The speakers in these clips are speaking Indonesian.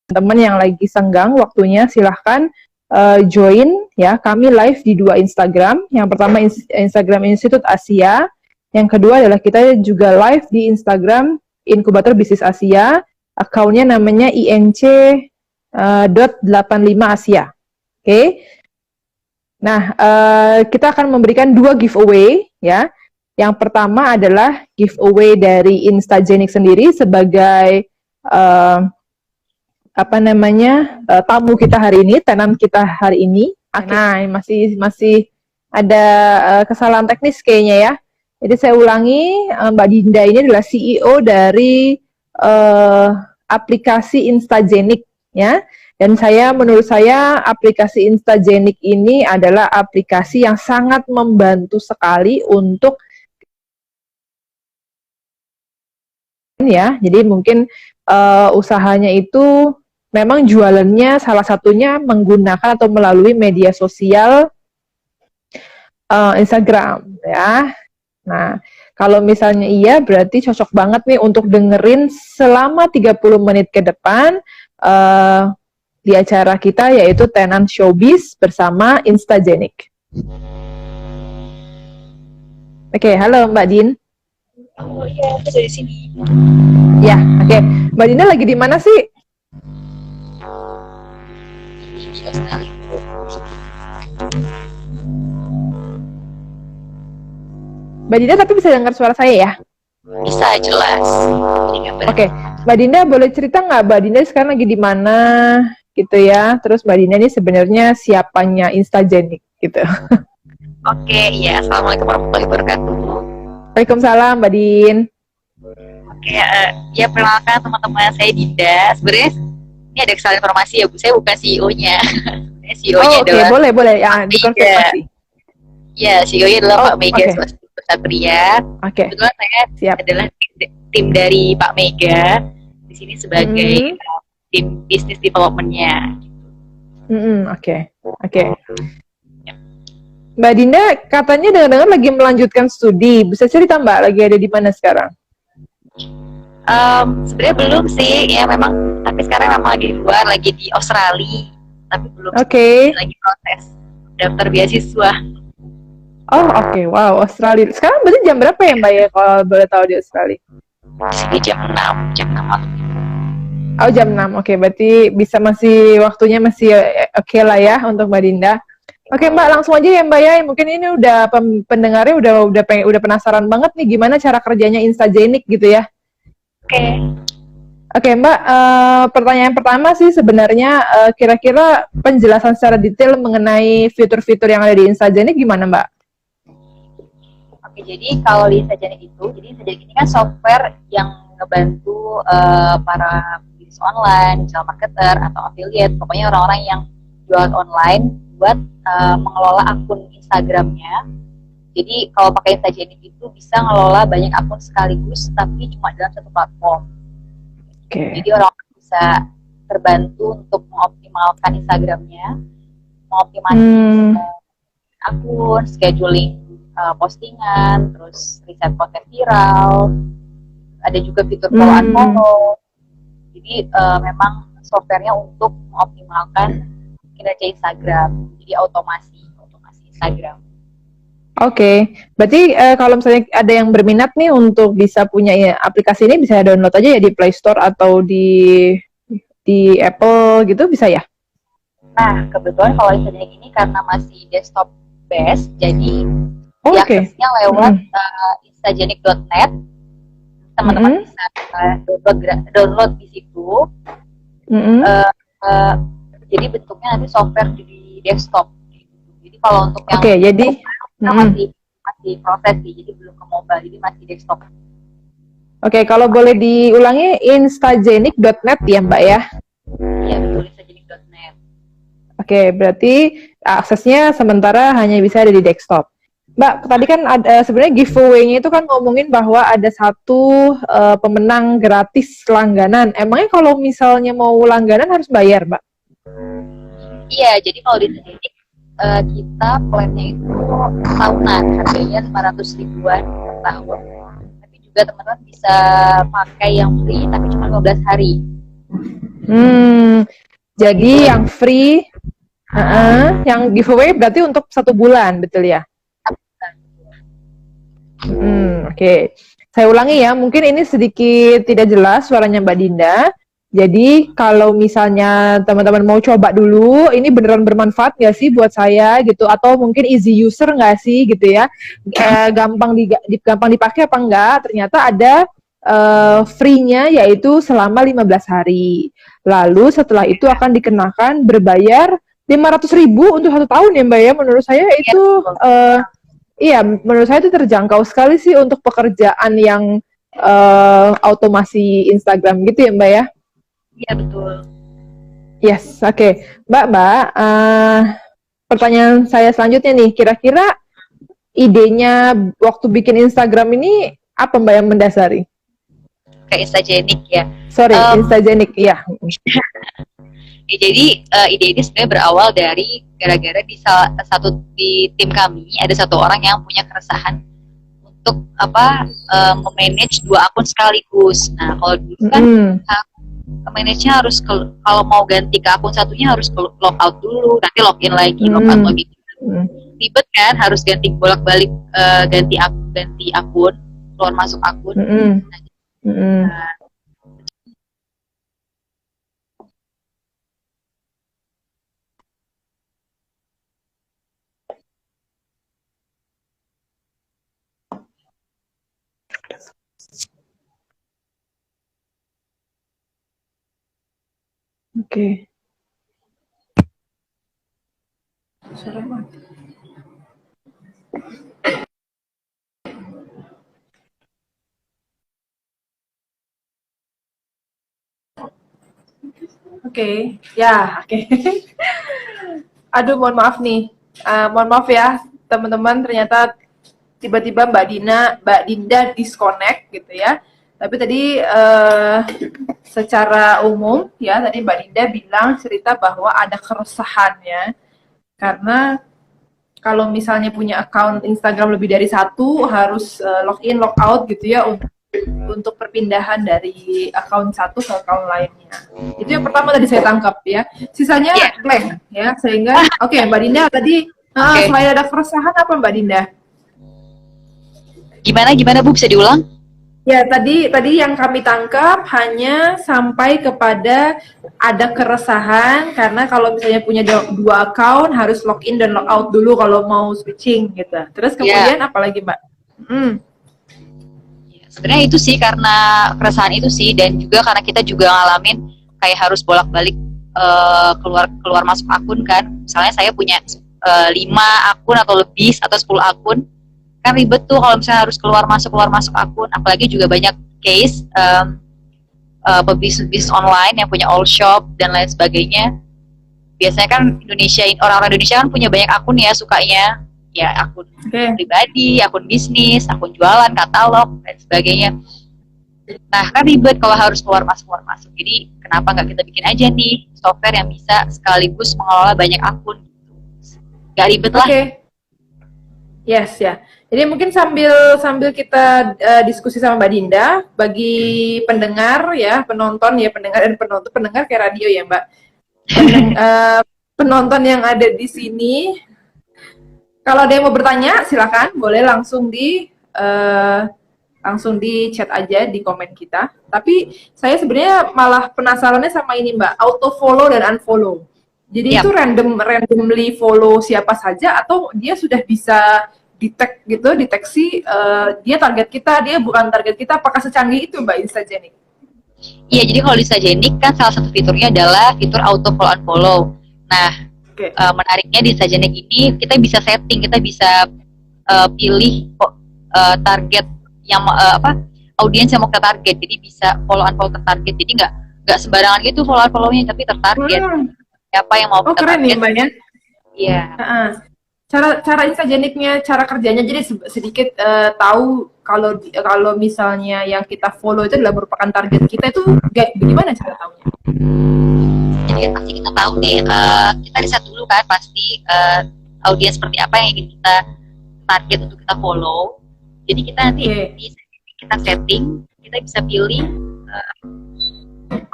teman yang lagi senggang waktunya silahkan join ya. Kami live di 2 Instagram. Yang pertama Instagram Institut Asia. Yang kedua adalah kita juga live di Instagram Inkubator Bisnis Asia. Akunnya namanya INC.85 Asia. Oke. Nah, kita akan memberikan 2 giveaway ya. Yang pertama adalah giveaway dari Instagenics sendiri sebagai tamu kita hari ini, tenan kita hari ini. Nah, masih ada kesalahan teknis kayaknya ya. Jadi saya ulangi, Mbak Dinda ini adalah CEO dari aplikasi Instagenics ya. Dan menurut saya aplikasi Instagenics ini adalah aplikasi yang sangat membantu sekali untuk ya. Jadi mungkin usahanya itu memang jualannya salah satunya menggunakan atau melalui media sosial Instagram ya. Nah, kalau misalnya iya berarti cocok banget nih untuk dengerin selama 30 menit ke depan di acara kita yaitu Tenan Showbiz bersama Instagenics. Oke, halo Mbak Din. Oh iya, aku dari sini. Ya, oke. Mbak Dinda lagi di mana sih? Di Australia. Mbak Dinda tapi bisa dengar suara saya ya? Bisa, jelas. Oke, Mbak Dinda boleh cerita nggak Mbak Dinda sekarang lagi di mana gitu ya? Terus Mbak Dinda ini sebenarnya siapanya Instagenics gitu. Oke, iya. Assalamualaikum warahmatullahi wabarakatuh. Waalaikumsalam Mbak Din. Oke, ya perkenalkan teman-teman, saya Dinda. Sebenarnya ini ada kesalahan informasi ya Bu, saya bukan CEO-nya. CEO-nya adalah boleh ya dikonfirmasi. Ya, CEO-nya adalah Pak Mega Satria. Oke. Kebetulan saya adalah tim dari Pak Mega di sini sebagai tim business development-nya. Oke. Mbak Dinda katanya dengar-dengar lagi melanjutkan studi. Bisa cerita Mbak lagi ada di mana sekarang? Sebenarnya belum sih, ya memang. Tapi sekarang memang lagi di luar, lagi di Australia. Tapi belum. Lagi proses daftar beasiswa. Oh oke. Wow, Australia. Sekarang berarti jam berapa ya Mbak ya kalau boleh tahu di Australia? Di sini jam 6 waktu. Oh jam 6. Oke, berarti waktunya masih oke lah ya untuk Mbak Dinda. Oke Mbak, langsung aja ya Mbak ya. Mungkin ini udah pendengarnya udah penasaran banget nih gimana cara kerjanya Instagenics gitu ya. Oke Mbak, pertanyaan pertama sih sebenarnya kira-kira penjelasan secara detail mengenai fitur-fitur yang ada di Instagenics gimana Mbak? Oke, jadi kalau di Instagenics ini kan software yang ngebantu para bisnis online, digital marketer atau affiliate, pokoknya orang-orang yang jualan online buat mengelola akun Instagramnya. Jadi kalau pakai Instagenics itu bisa ngelola banyak akun sekaligus, tapi cuma dalam satu platform. Jadi orang bisa terbantu untuk mengoptimalkan Instagramnya, mengoptimasi akun, scheduling postingan, terus riset konten viral, ada juga fitur follow unfollow. Jadi memang softwarenya untuk mengoptimalkan kinerja Instagram, jadi otomasi Instagram. Oke, berarti kalau misalnya ada yang berminat nih untuk bisa punya aplikasi ini, bisa download aja ya di Play Store atau di Apple gitu, bisa ya? Nah, kebetulan kalau Instagenics ini karena masih desktop based, jadi diaksesnya lewat instagenics.net. Teman-teman bisa download di situ. Jadi bentuknya nanti software di desktop. Jadi kalau untuk yang masih proses sih, jadi belum ke mobile, jadi masih desktop. Oke, kalau boleh diulangi instagenics.net ya Mbak ya? Iya betul, instagenics.net. Oke, berarti aksesnya sementara hanya bisa ada di desktop. Mbak, tadi kan ada sebenarnya giveaway-nya itu kan ngomongin bahwa ada satu pemenang gratis langganan. Emangnya kalau misalnya mau langganan harus bayar, Mbak? Iya, jadi kalau di Instagenics kita plan-nya itu tahunan, harganya 500 ribuan per tahun. Tapi juga teman-teman bisa pakai yang free, tapi cuma 15 hari. Jadi yang free, yang giveaway berarti untuk 1 bulan, betul ya? Oke. Saya ulangi ya, mungkin ini sedikit tidak jelas suaranya Mbak Dinda. Jadi kalau misalnya teman-teman mau coba dulu, ini beneran bermanfaat nggak sih buat saya gitu? Atau mungkin easy user nggak sih gitu ya? Gampang dipakai apa enggak? Ternyata ada free-nya yaitu selama 15 hari. Lalu setelah itu akan dikenakan berbayar 500.000 untuk 1 tahun ya Mbak ya. Menurut saya itu iya, menurut saya itu terjangkau sekali sih untuk pekerjaan yang automasi Instagram gitu ya Mbak ya. Iya betul. Yes, oke. Mbak, pertanyaan saya selanjutnya nih, kira-kira idenya waktu bikin Instagram ini apa Mbak yang mendasari? Kayak Instagenic ya. Sorry, Instagenic, iya. Ya, jadi ide ini sebenarnya berawal dari gara-gara di tim kami ada satu orang yang punya keresahan untuk memanage 2 akun sekaligus. Nah kalau dulu kan manage-nya harus kalau mau ganti ke akun satunya harus log out dulu, nanti login lagi, log out lagi. Ribet kan, harus ganti bolak-balik ganti akun, keluar masuk akun. Oke. Oke, ya, oke. Aduh, mohon maaf nih. Mohon maaf ya, teman-teman. Ternyata tiba-tiba Mbak Dinda disconnect gitu ya. Tapi tadi secara umum ya, tadi Mbak Dinda bilang cerita bahwa ada keresahannya karena kalau misalnya punya account Instagram lebih dari 1 harus login, log out gitu ya untuk perpindahan dari account 1 ke account lainnya. Itu yang pertama tadi saya tangkap ya. Sisanya blank ya, sehingga oke, Mbak Dinda tadi selain ada keresahan apa Mbak Dinda? Gimana Bu, bisa diulang? Ya, tadi yang kami tangkap hanya sampai kepada ada keresahan karena kalau misalnya punya 2 account harus login dan log out dulu kalau mau switching gitu. Terus kemudian apa lagi Mbak? Sebenarnya itu sih, karena keresahan itu sih, dan juga karena kita juga ngalamin kayak harus bolak-balik keluar masuk akun kan. Misalnya saya punya 5 akun atau lebih atau 10 akun, kan ribet tuh kalau misalnya harus keluar masuk akun. Apalagi juga banyak case pebisnis online yang punya all shop dan lain sebagainya. Biasanya kan orang-orang Indonesia kan punya banyak akun ya, sukanya ya akun pribadi, akun bisnis, akun jualan, katalog dan sebagainya. Nah kan ribet kalau harus keluar masuk. Jadi kenapa nggak kita bikin aja nih software yang bisa sekaligus mengelola banyak akun? Gak ribet lah. Yes ya. Jadi mungkin sambil kita diskusi sama Mbak Dinda, bagi pendengar ya, penonton ya, pendengar kayak radio ya Mbak. Penonton yang ada di sini, kalau ada yang mau bertanya silakan, boleh langsung di chat aja di komen kita. Tapi saya sebenarnya malah penasarannya sama ini Mbak, auto follow dan unfollow. Jadi itu randomly follow siapa saja atau dia sudah bisa deteksi dia target kita, dia bukan target kita, apakah secanggih itu Mbak Instagenic? Iya, jadi kalau di Instagenic kan salah satu fiturnya adalah fitur auto follow unfollow. Nah, menariknya di Instagenic ini kita bisa setting, kita bisa pilih target yang audiens yang mau kita target. Jadi bisa follow unfollow tertarget. Jadi nggak sembarangan gitu follow unfollow-nya, tapi tertarget. Siapa yang mau kita keren target? Nih, Mbak ya. Iya. Cara Instagenicnya, cara kerjanya, jadi sedikit tahu kalau misalnya yang kita follow itu adalah merupakan target kita, itu gimana cara tahunya? Jadi pasti kita tahu nih, kita riset dulu kan pasti audiens seperti apa yang ingin kita target untuk kita follow. Jadi kita nanti kita setting, kita bisa pilih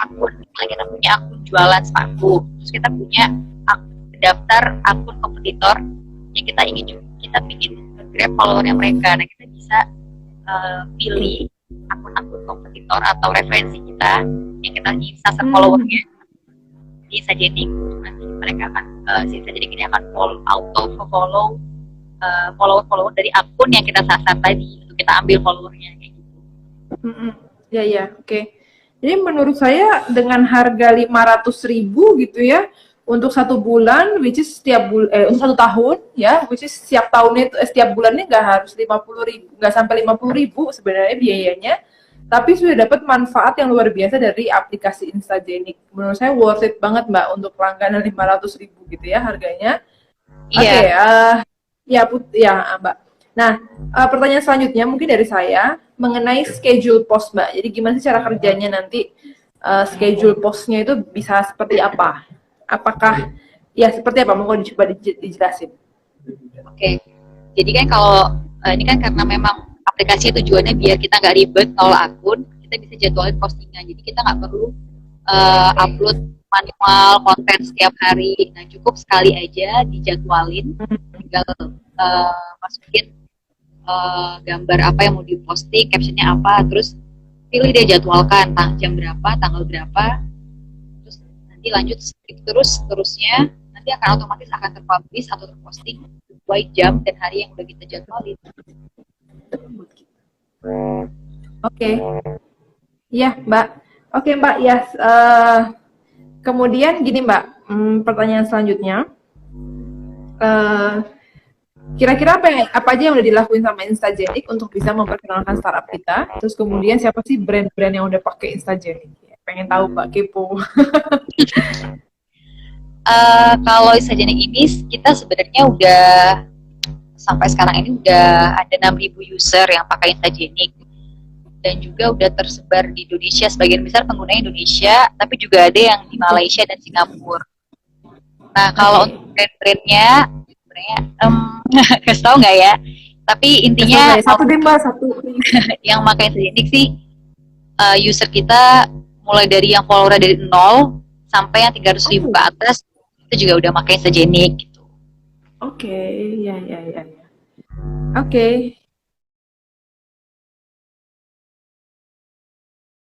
akun misalnya kita punya akun jualan sepatu, terus kita punya daftar akun kompetitor yang kita ingin grab followernya mereka. Nah, kita bisa pilih akun-akun kompetitor atau referensi kita yang kita ingin sasar followernya di Sajenik. Nanti mereka akan si Sajenik ini akan follow follower dari akun yang kita sasar tadi untuk kita ambil followernya kayak gitu. Ya, oke. Jadi menurut saya dengan harga 500.000 gitu ya untuk 1 bulan, which is untuk 1 tahun ya, which is setiap tahunnya setiap bulannya nggak harus 50.000, nggak sampai 50.000 sebenarnya biayanya, tapi sudah dapat manfaat yang luar biasa dari aplikasi Instajenik. Menurut saya worth it banget Mbak untuk langganan 500.000 gitu ya harganya. Iya. Mbak. Nah, pertanyaan selanjutnya mungkin dari saya mengenai schedule post Mbak. Jadi gimana sih cara kerjanya nanti schedule postnya itu bisa seperti apa? Apakah ya seperti apa? Mau coba dijelasin? Oke. Jadi kan kalau ini kan karena memang aplikasi tujuannya biar kita nggak ribet ngelola akun, kita bisa jadwalin postingan. Jadi kita nggak perlu upload manual konten setiap hari. Nah, cukup sekali aja dijadwalin, tinggal masukin gambar apa yang mau diposting, captionnya apa, terus pilih deh jadwalkan jam berapa, tanggal berapa, terus nanti lanjut terusnya nanti akan otomatis akan terpublish atau terposting sesuai jam dan hari yang udah kita jadwalin. Oke. Ya, Mbak. Oke, Mbak. Ya. Kemudian gini, Mbak. Pertanyaan selanjutnya. Kira-kira apa aja yang udah dilakuin sama Instajenik untuk bisa memperkenalkan startup kita? Terus kemudian siapa sih brand-brand yang udah pakai Instajenik? Pengen tahu, Mbak, kepo. Kalau Instajenik ini kita sebenarnya udah sampai sekarang ini udah ada 6.000 user yang pakai Instajenik, dan juga udah tersebar di Indonesia. Sebagian besar pengguna Indonesia, tapi juga ada yang di Malaysia dan Singapura. Nah, kalau untuk brand-brandnya sebenarnya kasih tahu nggak ya? Tapi intinya satu deh Mbak, satu. Yang pakai Instajenik sih user kita mulai dari yang follower dari 0 sampai yang 300.000 ke atas itu juga udah pakai Instajenik gitu. Oke, ya. Oke.